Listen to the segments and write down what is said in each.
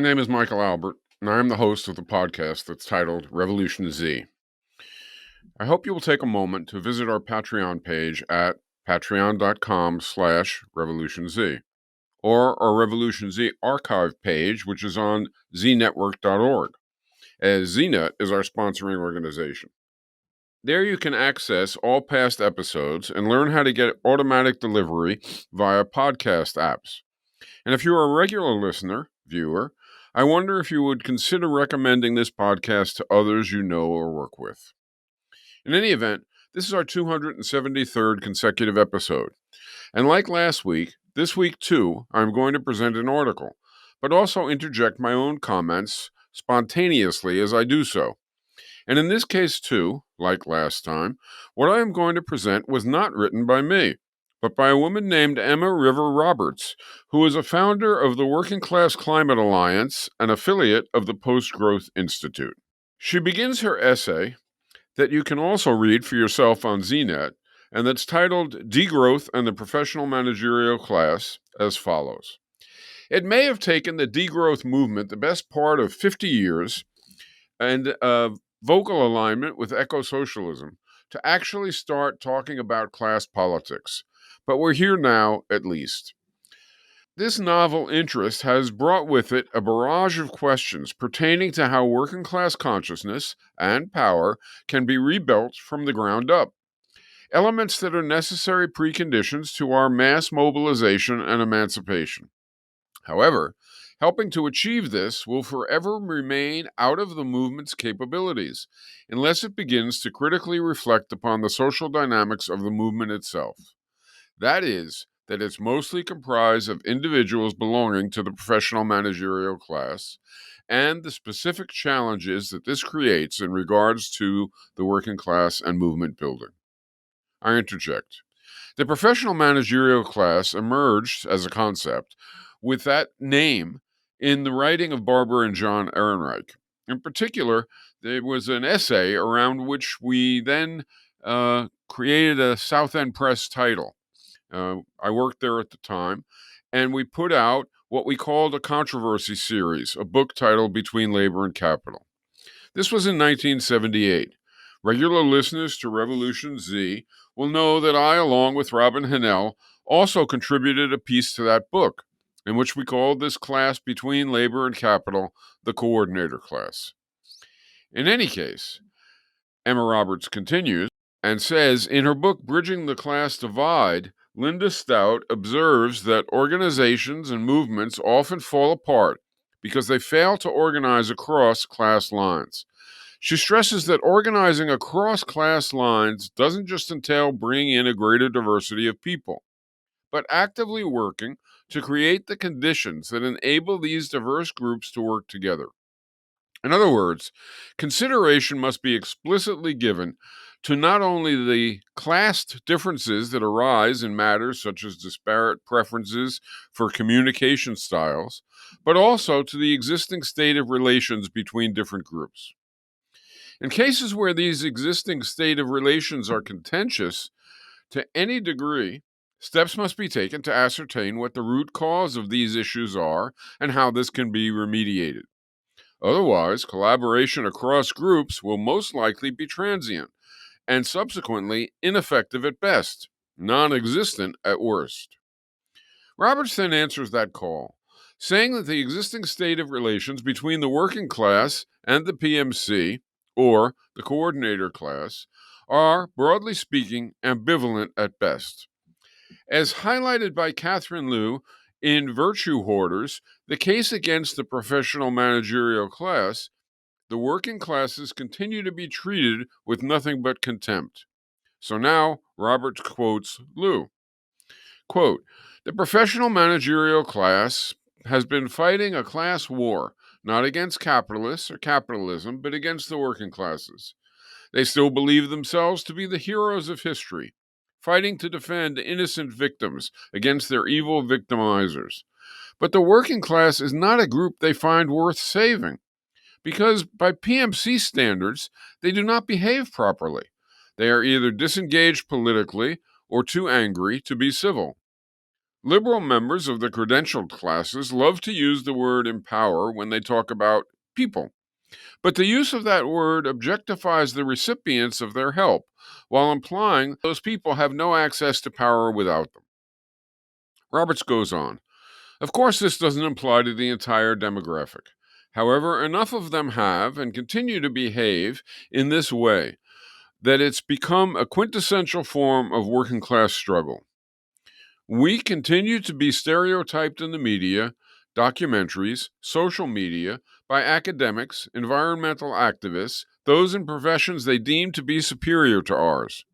name is Michael Albert, and I am the host of the podcast that's titled Revolution Z. I hope you will take a moment to visit our Patreon page at patreon.com/revolutionz, or our Revolution Z archive page, which is on znetwork.org, as ZNet is our sponsoring organization. There you can access all past episodes and learn how to get automatic delivery via podcast apps. And if you're a regular listener, viewer, I wonder if you would consider recommending this podcast to others you know or work with. In any event, this is our 273rd consecutive episode. And like last week, this week too, I'm going to present an article, but also interject my own comments spontaneously as I do so. And in this case too, like last time, what I am going to present was not written by me, but by a woman named Emma River Roberts, who is a founder of the Working Class Climate Alliance, an affiliate of the Post-Growth Institute. She begins her essay, that you can also read for yourself on ZNet, and that's titled Degrowth and the Professional Managerial Class, as follows. It may have taken the degrowth movement the best part of 50 years and vocal alignment with eco-socialism to actually start talking about class politics. But we're here now, at least. This novel interest has brought with it a barrage of questions pertaining to how working class consciousness and power can be rebuilt from the ground up. Elements that are necessary preconditions to our mass mobilization and emancipation. However, helping to achieve this will forever remain out of the movement's capabilities, unless it begins to critically reflect upon the social dynamics of the movement itself. That is, that it's mostly comprised of individuals belonging to the professional managerial class, and the specific challenges that this creates in regards to the working class and movement building. I interject. The professional managerial class emerged as a concept with that name in the writing of Barbara and John Ehrenreich. In particular, there was an essay around which we then created a South End Press title. I worked there at the time, and we put out what we called a controversy series, a book titled Between Labor and Capital. This was in 1978. Regular listeners to Revolution Z will know that I, along with Robin Hennell, also contributed a piece to that book, in which we called this class Between Labor and Capital the coordinator class. In any case, Emma Roberts continues and says, in her book Bridging the Class Divide, Linda Stout observes that organizations and movements often fall apart because they fail to organize across class lines. She stresses that organizing across class lines doesn't just entail bringing in a greater diversity of people, but actively working to create the conditions that enable these diverse groups to work together. In other words, consideration must be explicitly given to not only the classed differences that arise in matters such as disparate preferences for communication styles, but also to the existing state of relations between different groups. In cases where these existing state of relations are contentious to any degree, steps must be taken to ascertain what the root cause of these issues are and how this can be remediated. Otherwise, collaboration across groups will most likely be transient and subsequently ineffective at best, non-existent at worst. Roberts then answers that call, saying that the existing state of relations between the working class and the PMC, or the coordinator class, are, broadly speaking, ambivalent at best. As highlighted by Catherine Liu in Virtue Hoarders, the case against the professional managerial class, the working classes continue to be treated with nothing but contempt. So now Roberts quotes Liu. Quote, the professional managerial class has been fighting a class war, not against capitalists or capitalism, but against the working classes. They still believe themselves to be the heroes of history, fighting to defend innocent victims against their evil victimizers. But the working class is not a group they find worth saving, because by PMC standards, they do not behave properly. They are either disengaged politically or too angry to be civil. Liberal members of the credentialed classes love to use the word empower when they talk about people. But the use of that word objectifies the recipients of their help, while implying those people have no access to power without them. Roberts goes on. Of course, this doesn't apply to the entire demographic. However, enough of them have and continue to behave in this way that it's become a quintessential form of working class struggle. We continue to be stereotyped in the media, documentaries, social media, by academics, environmental activists, those in professions they deem to be superior to ours.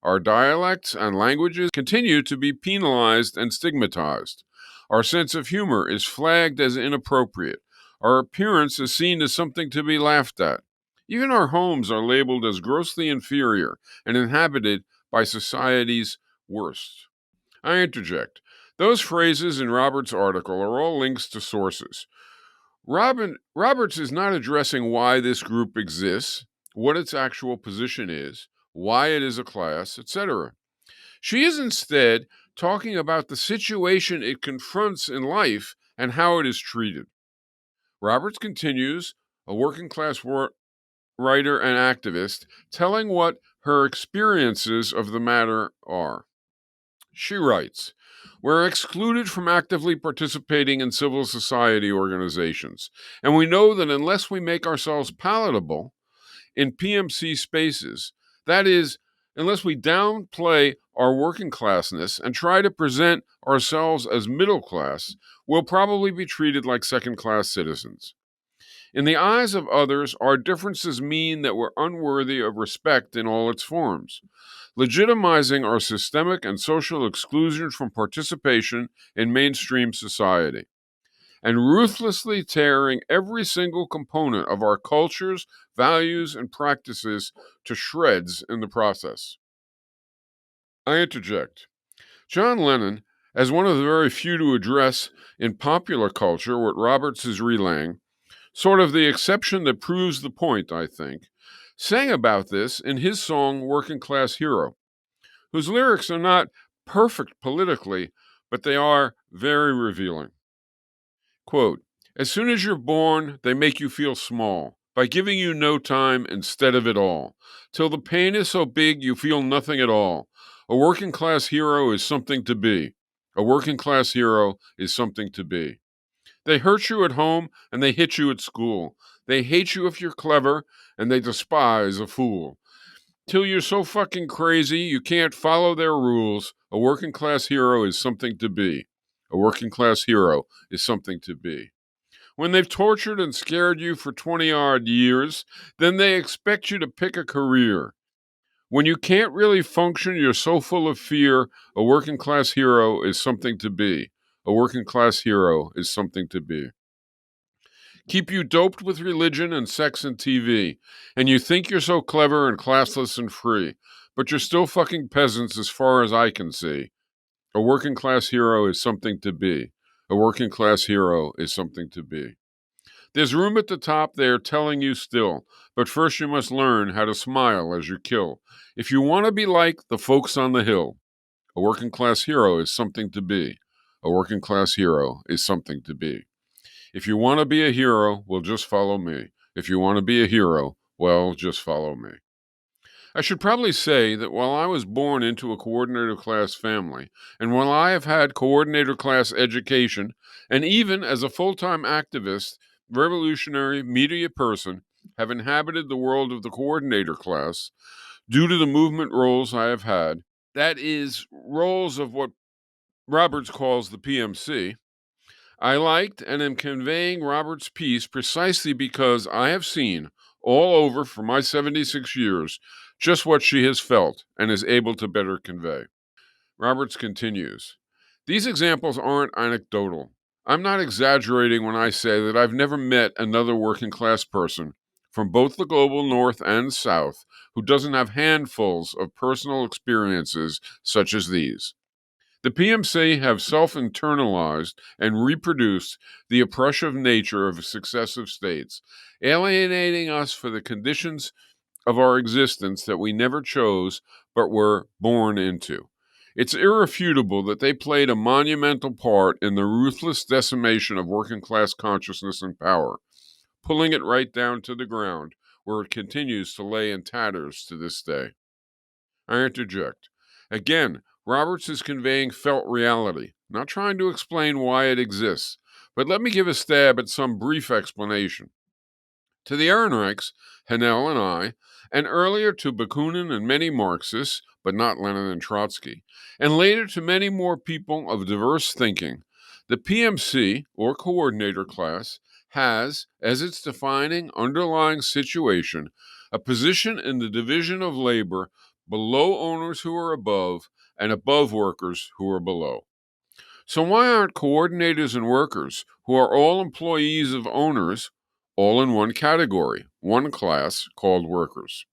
Our dialects and languages continue to be penalized and stigmatized. Our sense of humor is flagged as inappropriate. Our appearance is seen as something to be laughed at. Even our homes are labeled as grossly inferior and inhabited by society's worst. I interject. Those phrases in Roberts' article are all links to sources. Roberts is not addressing why this group exists, what its actual position is, why it is a class, etc. She is instead talking about the situation it confronts in life and how it is treated. Roberts continues, a working class writer and activist, telling what her experiences of the matter are. She writes, we're excluded from actively participating in civil society organizations, and we know that unless we make ourselves palatable in PMC spaces, that is, unless we downplay our working classness and try to present ourselves as middle class, we'll probably be treated like second class citizens. In the eyes of others, our differences mean that we're unworthy of respect in all its forms, legitimizing our systemic and social exclusion from participation in mainstream society, and ruthlessly tearing every single component of our cultures, values, and practices to shreds in the process. I interject. John Lennon, as one of the very few to address in popular culture what Roberts is relaying, sort of the exception that proves the point, I think, sang about this in his song Working Class Hero, whose lyrics are not perfect politically, but they are very revealing. Quote, as soon as you're born, they make you feel small by giving you no time instead of it all, till the pain is so big you feel nothing at all. A working class hero is something to be. A working class hero is something to be. They hurt you at home and they hit you at school. They hate you if you're clever and they despise a fool. Till you're so fucking crazy you can't follow their rules. A working class hero is something to be. A working class hero is something to be. When they've tortured and scared you for 20-odd years, then they expect you to pick a career. When you can't really function, you're so full of fear. A working class hero is something to be. A working class hero is something to be. Keep you doped with religion and sex and TV, and you think you're so clever and classless and free, but you're still fucking peasants as far as I can see. A working class hero is something to be. A working class hero is something to be. There's room at the top there telling you still, but first you must learn how to smile as you kill. If you want to be like the folks on the hill, a working class hero is something to be. A working class hero is something to be. If you want to be a hero, well, just follow me. If you want to be a hero, well, just follow me. I should probably say that while I was born into a coordinator class family, and while I have had coordinator class education, and even as a full-time activist, revolutionary media person, have inhabited the world of the coordinator class due to the movement roles I have had, that is, roles of what Roberts calls the PMC, I liked and am conveying Robert's piece precisely because I have seen all over for my 76 years just what she has felt and is able to better convey. Roberts continues, these examples aren't anecdotal. I'm not exaggerating when I say that I've never met another working class person from both the global north and south who doesn't have handfuls of personal experiences such as these. The PMC have self-internalized and reproduced the oppressive nature of successive states, alienating us for the conditions of our existence that we never chose but were born into. It's irrefutable that they played a monumental part in the ruthless decimation of working class consciousness and power, pulling it right down to the ground, where it continues to lay in tatters to this day. I interject. Again, Roberts is conveying felt reality, not trying to explain why it exists, but let me give a stab at some brief explanation. To the Ehrenreichs, Hanel and I, and earlier to Bakunin and many Marxists, but not Lenin and Trotsky, and later to many more people of diverse thinking, the PMC, or coordinator class, has, as its defining underlying situation, a position in the division of labor below owners who are above and above workers who are below. So why aren't coordinators and workers, who are all employees of owners, all in one category, one class called workers?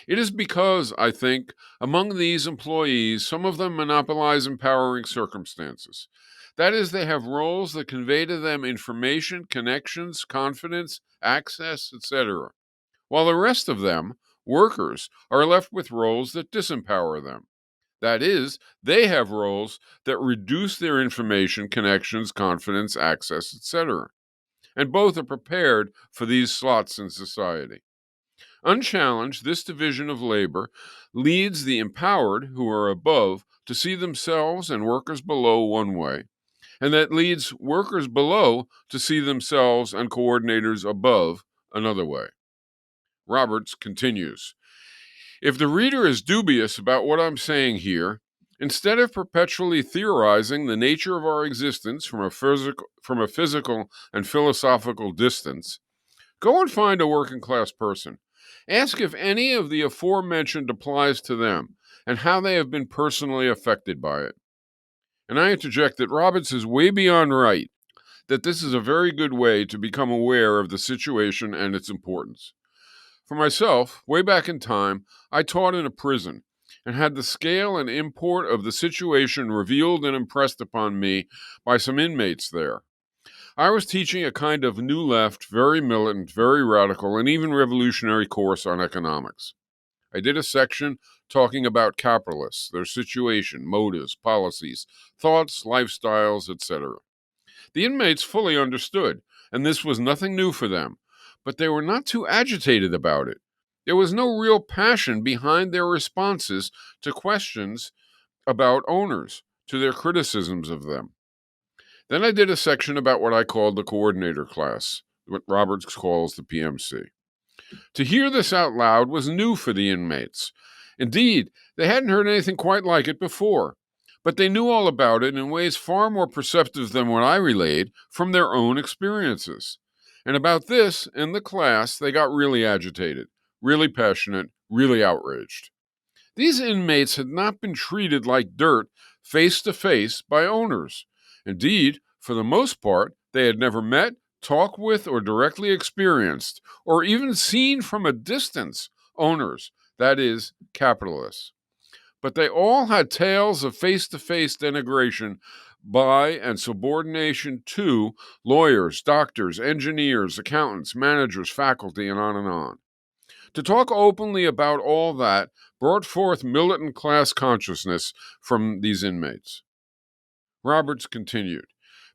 It is because, I think, among these employees, some of them monopolize empowering circumstances. That is, they have roles that convey to them information, connections, confidence, access, etc., while the rest of them, workers, are left with roles that disempower them. That is, they have roles that reduce their information, connections, confidence, access, etc., and both are prepared for these slots in society. Unchallenged, this division of labor leads the empowered, who are above, to see themselves and workers below one way, and that leads workers below to see themselves and coordinators above another way. Roberts continues. If the reader is dubious about what I'm saying here, instead of perpetually theorizing the nature of our existence from a physical and philosophical distance, go and find a working class person. Ask if any of the aforementioned applies to them and how they have been personally affected by it. And I interject that Roberts is way beyond right, that this is a very good way to become aware of the situation and its importance. For myself, way back in time, I taught in a prison and had the scale and import of the situation revealed and impressed upon me by some inmates there. I was teaching a kind of new left, very militant, very radical, and even revolutionary course on economics. I did a section talking about capitalists, their situation, motives, policies, thoughts, lifestyles, etc. The inmates fully understood, and this was nothing new for them, but they were not too agitated about it. There was no real passion behind their responses to questions about owners, to their criticisms of them. Then I did a section about what I called the coordinator class, what Roberts calls the PMC. To hear this out loud was new for the inmates. Indeed, they hadn't heard anything quite like it before, but they knew all about it in ways far more perceptive than what I relayed from their own experiences. And about this, in the class, they got really agitated, really passionate, really outraged. These inmates had not been treated like dirt face to face by owners. Indeed, for the most part, they had never met, talked with, or directly experienced, or even seen from a distance, owners, that is, capitalists. But they all had tales of face to face denigration by and subordination to lawyers, doctors, engineers, accountants, managers, faculty, and on and on. To talk openly about all that brought forth militant class consciousness from these inmates. Roberts continued,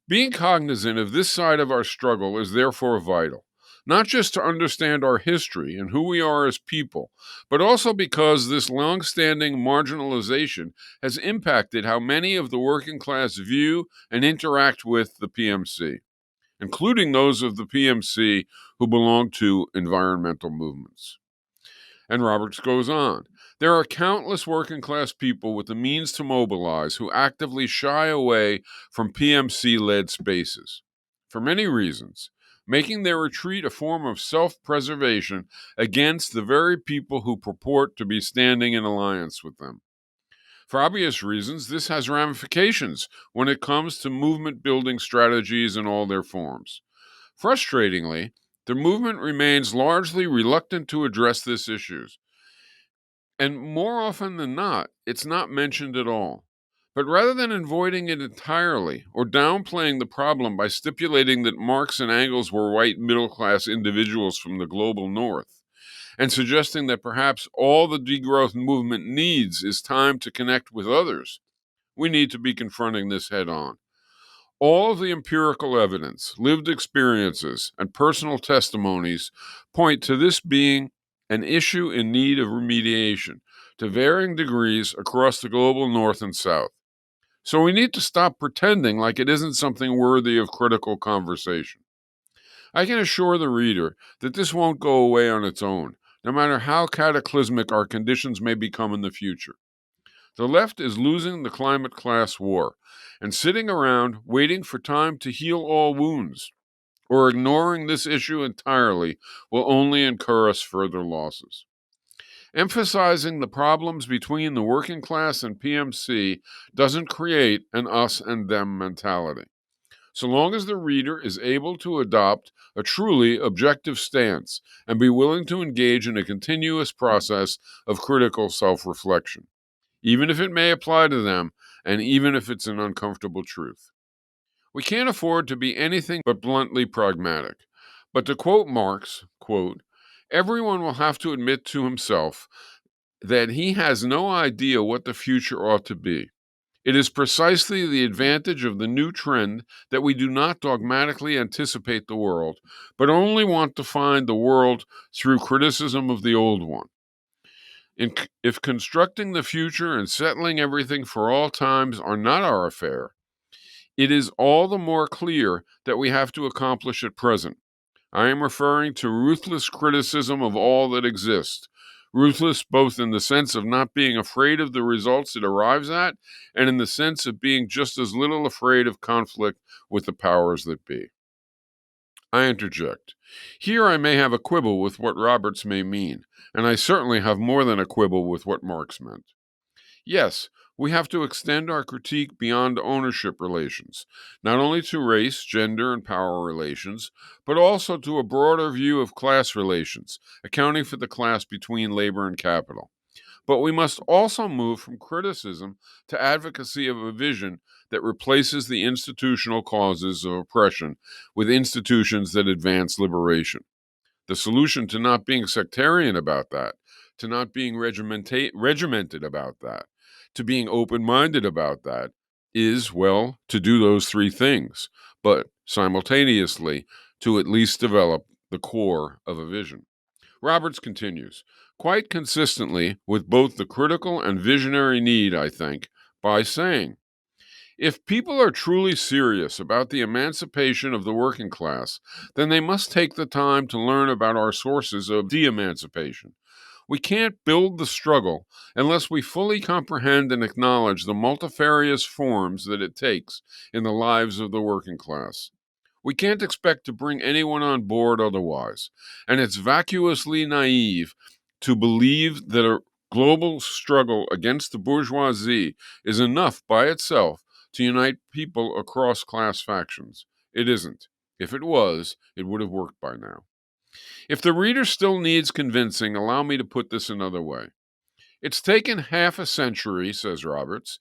being cognizant of this side of our struggle is therefore vital, not just to understand our history and who we are as people, but also because this long-standing marginalization has impacted how many of the working class view and interact with the PMC, including those of the PMC who belong to environmental movements. And Roberts goes on. There are countless working class people with the means to mobilize who actively shy away from PMC led spaces for many reasons, making their retreat a form of self preservation against the very people who purport to be standing in alliance with them. For obvious reasons, this has ramifications when it comes to movement building strategies in all their forms. Frustratingly, the movement remains largely reluctant to address these issues. And more often than not, it's not mentioned at all. But rather than avoiding it entirely or downplaying the problem by stipulating that Marx and Engels were white middle-class individuals from the global north, and suggesting that perhaps all the degrowth movement needs is time to connect with others, we need to be confronting this head on. All of the empirical evidence, lived experiences, and personal testimonies point to this being an issue in need of remediation to varying degrees across the global north and south. So we need to stop pretending like it isn't something worthy of critical conversation. I can assure the reader that this won't go away on its own, no matter how cataclysmic our conditions may become in the future. The left is losing the climate class war and sitting around waiting for time to heal all wounds, or ignoring this issue entirely will only incur us further losses. Emphasizing the problems between the working class and PMC doesn't create an us and them mentality. So long as the reader is able to adopt a truly objective stance and be willing to engage in a continuous process of critical self-reflection, even if it may apply to them and even if it's an uncomfortable truth. We can't afford to be anything but bluntly pragmatic. But to quote Marx, quote, everyone will have to admit to himself that he has no idea what the future ought to be. It is precisely the advantage of the new trend that we do not dogmatically anticipate the world, but only want to find the world through criticism of the old one. If constructing the future and settling everything for all times are not our affair, it is all the more clear that we have to accomplish at present. I am referring to ruthless criticism of all that exists. Ruthless both in the sense of not being afraid of the results it arrives at, and in the sense of being just as little afraid of conflict with the powers that be. I interject. Here I may have a quibble with what Roberts may mean, and I certainly have more than a quibble with what Marx meant. Yes, we have to extend our critique beyond ownership relations, not only to race, gender, and power relations, but also to a broader view of class relations, accounting for the class between labor and capital. But we must also move from criticism to advocacy of a vision that replaces the institutional causes of oppression with institutions that advance liberation. The solution to not being sectarian about that, to not being regimented about that, to being open-minded about that is, well, to do those three things, but simultaneously to at least develop the core of a vision. Roberts continues, quite consistently with both the critical and visionary need, I think, by saying, if people are truly serious about the emancipation of the working class, then they must take the time to learn about our sources of de-emancipation. We can't build the struggle unless we fully comprehend and acknowledge the multifarious forms that it takes in the lives of the working class. We can't expect to bring anyone on board otherwise, and it's vacuously naive to believe that a global struggle against the bourgeoisie is enough by itself to unite people across class factions. It isn't. If it was, it would have worked by now. If the reader still needs convincing, allow me to put this another way. It's taken half a century, says Roberts,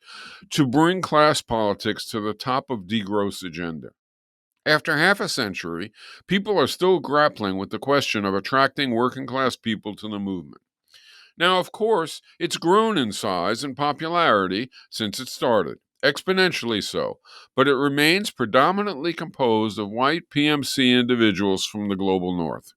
to bring class politics to the top of Degrowth's agenda. After half a century, people are still grappling with the question of attracting working class people to the movement. Now, of course, it's grown in size and popularity since it started, exponentially so, but it remains predominantly composed of white PMC individuals from the global north.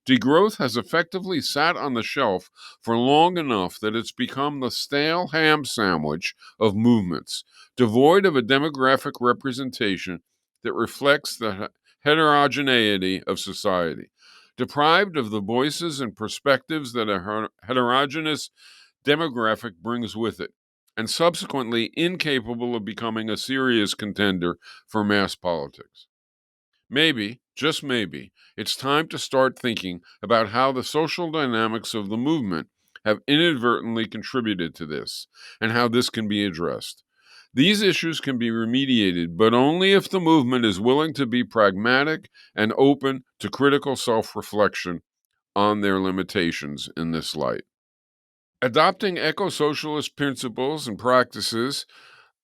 Degrowth has effectively sat on the shelf for long enough that it's become the stale ham sandwich of movements, devoid of a demographic representation that reflects the heterogeneity of society, deprived of the voices and perspectives that a heterogeneous demographic brings with it, and subsequently incapable of becoming a serious contender for mass politics. Maybe, just maybe, it's time to start thinking about how the social dynamics of the movement have inadvertently contributed to this, and how this can be addressed. These issues can be remediated, but only if the movement is willing to be pragmatic and open to critical self-reflection on their limitations in this light. Adopting eco-socialist principles and practices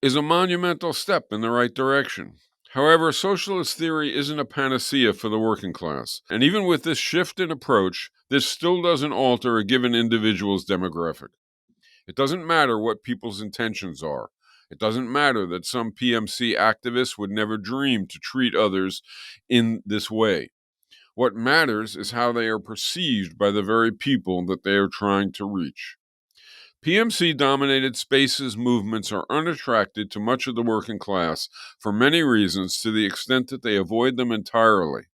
is a monumental step in the right direction. However, socialist theory isn't a panacea for the working class, and even with this shift in approach, this still doesn't alter a given individual's demographic. It doesn't matter what people's intentions are. It doesn't matter that some PMC activists would never dream to treat others in this way. What matters is how they are perceived by the very people that they are trying to reach. PMC-dominated spaces movements are unattracted to much of the working class for many reasons, to the extent that they avoid them entirely.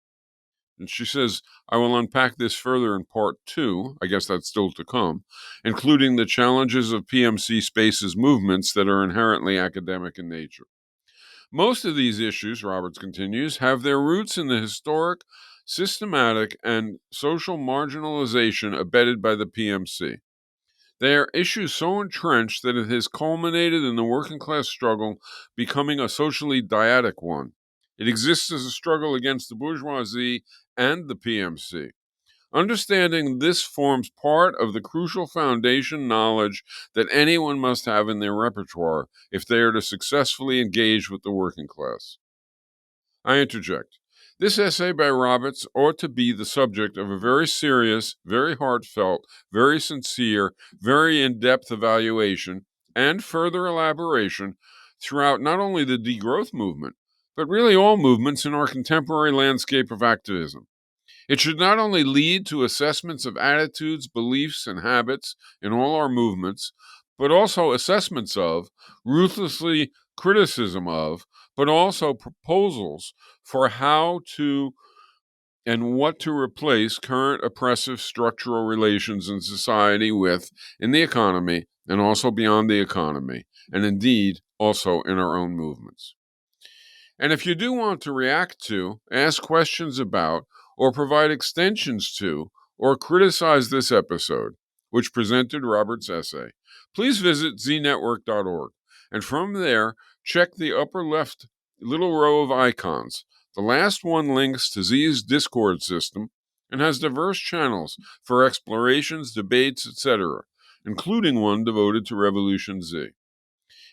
And she says, I will unpack this further in part 2, I guess that's still to come, including the challenges of PMC spaces movements that are inherently academic in nature. Most of these issues, Roberts continues, have their roots in the historic, systematic, and social marginalization abetted by the PMC. They are issues so entrenched that it has culminated in the working class struggle becoming a socially dyadic one. It exists as a struggle against the bourgeoisie and the PMC. Understanding this forms part of the crucial foundation knowledge that anyone must have in their repertoire if they are to successfully engage with the working class. I interject. This essay by Roberts ought to be the subject of a very serious, very heartfelt, very sincere, very in-depth evaluation and further elaboration throughout not only the degrowth movement, but really all movements in our contemporary landscape of activism. It should not only lead to assessments of attitudes, beliefs, and habits in all our movements, but also assessments of, ruthlessly criticism of, but also proposals for how to and what to replace current oppressive structural relations in society with, in the economy, and also beyond the economy, and indeed also in our own movements. And if you do want to react to, ask questions about, or provide extensions to, or criticize this episode, which presented Robert's essay, please visit znetwork.org. And from there, check the upper left little row of icons. The last one links to Z's Discord system and has diverse channels for explorations, debates, etc., including one devoted to Revolution Z.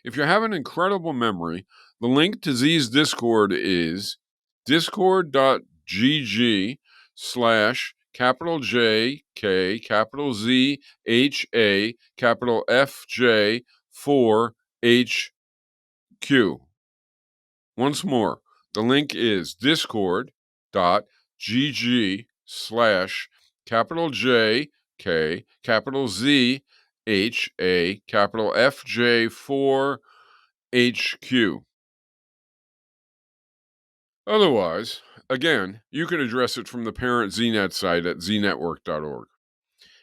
If you have an incredible memory, the link to Z's Discord is discord.gg/JK, Once more, the link is discord.gg/JK, Otherwise, again, you can address it from the parent ZNet site at znetwork.org.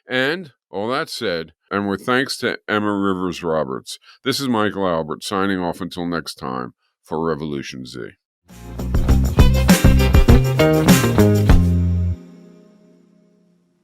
And, all that said, and with thanks to Emma Rivers Roberts, this is Michael Albert signing off until next time for Revolution Z.